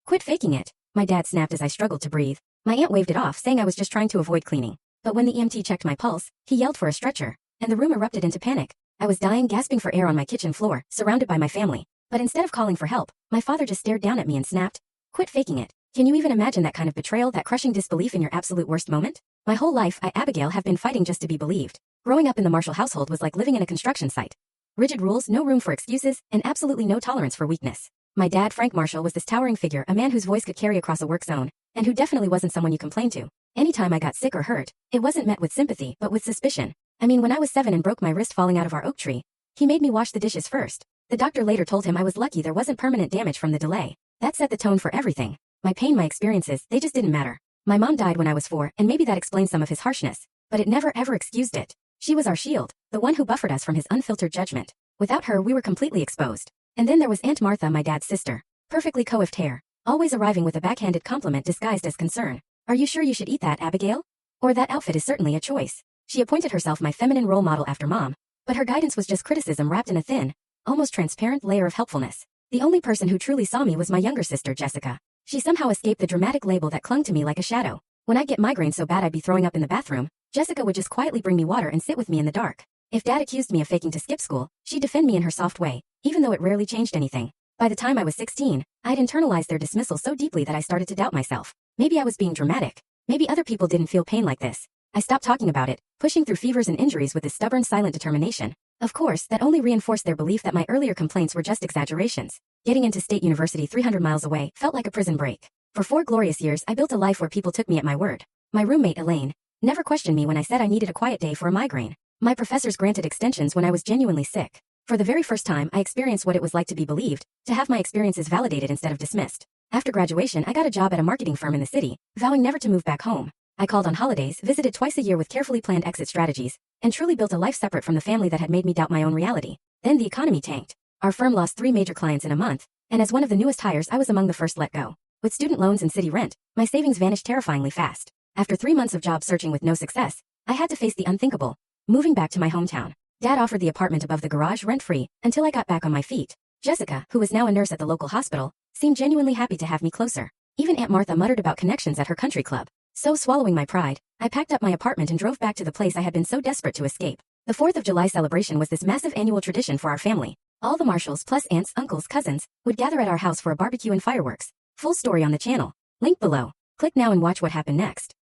Quit faking it, my dad snapped as I struggled to breathe. My aunt waved it off, saying I was just trying to avoid cleaning. But when the EMT checked my pulse, he yelled for a stretcher, and the room erupted into panic. I was dying, gasping for air on my kitchen floor, surrounded by my family. But instead of calling for help, my father just stared down at me and snapped, "Quit faking it." Can you even imagine that kind of betrayal, that crushing disbelief in your absolute worst moment? My whole life, Abigail, have been fighting just to be believed. Growing up in the Marshall household was like living in a construction site. Rigid rules, no room for excuses, and absolutely no tolerance for weakness. My dad, Frank Marshall, was this towering figure, a man whose voice could carry across a work zone, and who definitely wasn't someone you complained to. Anytime I got sick or hurt, it wasn't met with sympathy, but with suspicion. I mean, when I was 7 and broke my wrist falling out of our oak tree, he made me wash the dishes first. The doctor later told him I was lucky there wasn't permanent damage from the delay. That set the tone for everything. My pain, my experiences, they just didn't matter. My mom died when I was 4, and maybe that explains some of his harshness, but it never ever excused it. She was our shield, the one who buffered us from his unfiltered judgment. Without her, we were completely exposed. And then there was Aunt Martha, my dad's sister. Perfectly coiffed hair, always arriving with a backhanded compliment disguised as concern. "Are you sure you should eat that, Abigail? Or that outfit is certainly a choice." She appointed herself my feminine role model after mom, but her guidance was just criticism wrapped in a thin, almost transparent layer of helpfulness. The only person who truly saw me was my younger sister, Jessica. She somehow escaped the dramatic label that clung to me like a shadow. When I'd get migraines so bad I'd be throwing up in the bathroom, Jessica would just quietly bring me water and sit with me in the dark. If Dad accused me of faking to skip school, she'd defend me in her soft way, even though it rarely changed anything. By the time I was 16, I'd internalized their dismissal so deeply that I started to doubt myself. Maybe I was being dramatic. Maybe other people didn't feel pain like this. I stopped talking about it, pushing through fevers and injuries with this stubborn, silent determination. Of course, that only reinforced their belief that my earlier complaints were just exaggerations. Getting into State University 300 miles away felt like a prison break. For 4 glorious years, I built a life where people took me at my word. My roommate, Elaine, never questioned me when I said I needed a quiet day for a migraine. My professors granted extensions when I was genuinely sick. For the very first time, I experienced what it was like to be believed, to have my experiences validated instead of dismissed. After graduation, I got a job at a marketing firm in the city, vowing never to move back home. I called on holidays, visited twice a year with carefully planned exit strategies, and truly built a life separate from the family that had made me doubt my own reality. Then the economy tanked. Our firm lost 3 major clients in a month, and as one of the newest hires, I was among the first let go. With student loans and city rent, my savings vanished terrifyingly fast. After 3 months of job searching with no success, I had to face the unthinkable, moving back to my hometown. Dad offered the apartment above the garage rent-free until I got back on my feet. Jessica, who was now a nurse at the local hospital, seemed genuinely happy to have me closer. Even Aunt Martha muttered about connections at her country club. So swallowing my pride, I packed up my apartment and drove back to the place I had been so desperate to escape. The 4th of July celebration was this massive annual tradition for our family. All the Marshalls plus aunts, uncles, cousins would gather at our house for a barbecue and fireworks. Full story on the channel. Link below. Click now and watch what happened next.